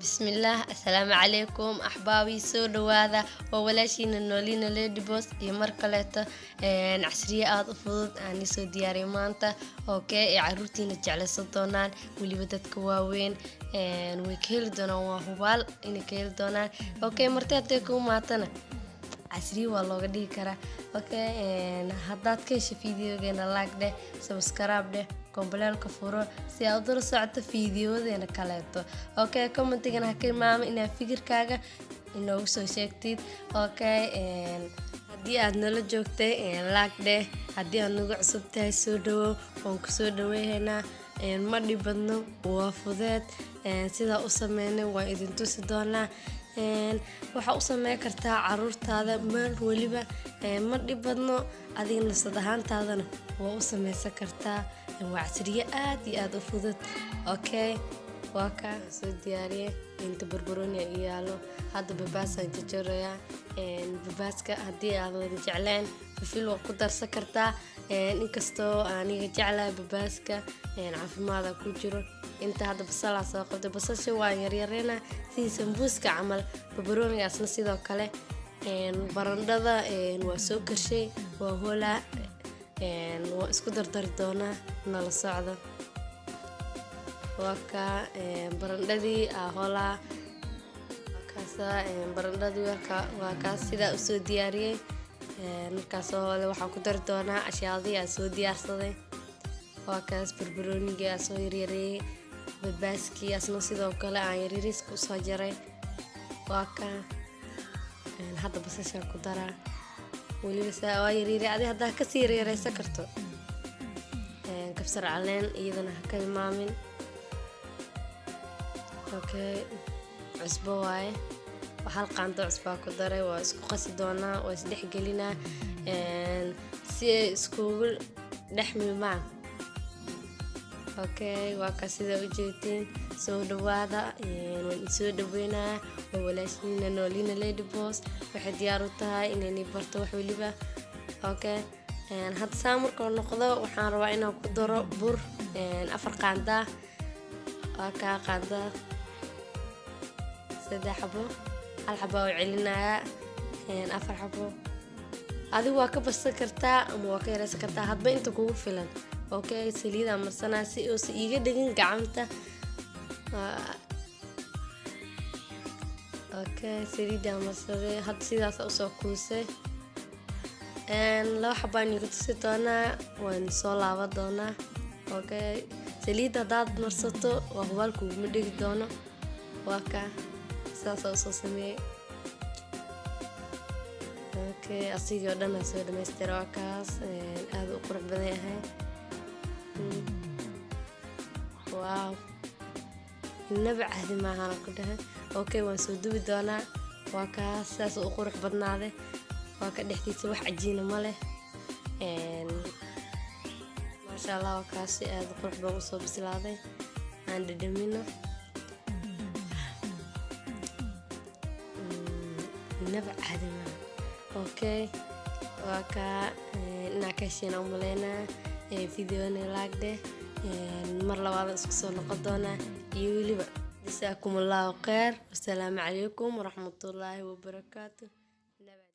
بسم الله السلام عليكم أحبابي سو دواذا وولاشينا نولينا ليدي بوس يمركلتا عسرية آد فضود أني سو دياري مانتا أوكي عروتينا جعلسة دونان ولي بدت كواوين ويكيل دونا وهوبال إني كيل دونان أوكي مرتاتيكو ماتنا عسري والله قدي كرا اوكي هداد كيش فيديوغينا لايك ده سبسكرايب ده كومبليلka furo si aad u socoto fiidiyodeena kaleeto okay commentigana ha ka imaama ina fikirkaaga inoo soo sheegtid okay hadii aad nala joogtay like de hadii aad nagu cusub tahay soo dhawo waan ku soo dhaweeynaa ma dhibadno waa fudeed sida u sameeynay waa idin tusi doonaa waxa u sameey kartaa caruurtaada meel waliba ma dhibadno adigna sadahaantaadana waa u sameeysan kartaa waa casriye aad iyo aad u fudud okay waa ka soo diyaariye inta barbarooni yaalo hadda babaas aan jarjaraya babaaska hadii aad wada jeclaan fil waa ku darsan kartaa inkastoo aniga jeclahay babaaska caafimaad ku jiro inta hadda basal soo qabtay basasha waa yaryarena si sambuuska camal barbaroonigaasna sidoo kale barandhada waa soo karshay waa hola waa isku dardar doonaa nala socdo waa ka barandhadii hola kaasa barandhadii waa ka sida u soo diyaariyay markaas hoole waxa ku dar doonaa ashyaadii aan soo diyaarsaday waa kaas barbarooniga soo yaryarey babaaski asna sidoo kale aan yaryariis ku soo jaray waa ka hadda basasha ku daraa waliba saa yaryari adi hadda ka sii yaryareysan karto kabsar caleen iyadana ha ka imaamin okay cusbo waaye hal qaando cusbo ku daray waa isku qasi doonaa waa is dhex gelinaa si ay isku dhex milmaan okay waa ka sida u jeedin soo dhawaada waan soo dhaweynaa walaashina noolina lady boss waxay diyaar u tahay inay barto wax waliba okay hadda saamarka noqdo waxaan rabaa inaan ku daro bur 4 qaanda ka qaanda 3 xabo hal xabo oo celinaya 4 xabo adigu waa ka basan kartaa ama waa ka yareysan kartaa hadba inta kugu filan okay saliida marsana si oo iiga dhigin gacanta okay saliida marsade had sidaas u soo kuusay loo xabaan igu tusi doonaa waan soo laaban doonaa okay saliida daad marsato waa hubalku ma dhigi doono waa ka sidaas u soo sameeyay okay asigoo dhan soo dhameystiro kaas aad u qurux badan yahay wow naba caadi ma aha ku dhahay okay waan soo dubi doonaa waa kaas saas u qurux badnaaday waa ka dhexdiisa wax cajiina ma leh ma sha Allah waa kaas aad u qurux badan u soo bislaaday aan dhadhamino naba caadi ma okay waa ka naakashina umaleena fiidiyoona like de mar labaad isku soo noqon doonaa iyo waliba جزاكم الله خير والسلام عليكم ورحمة الله وبركاته.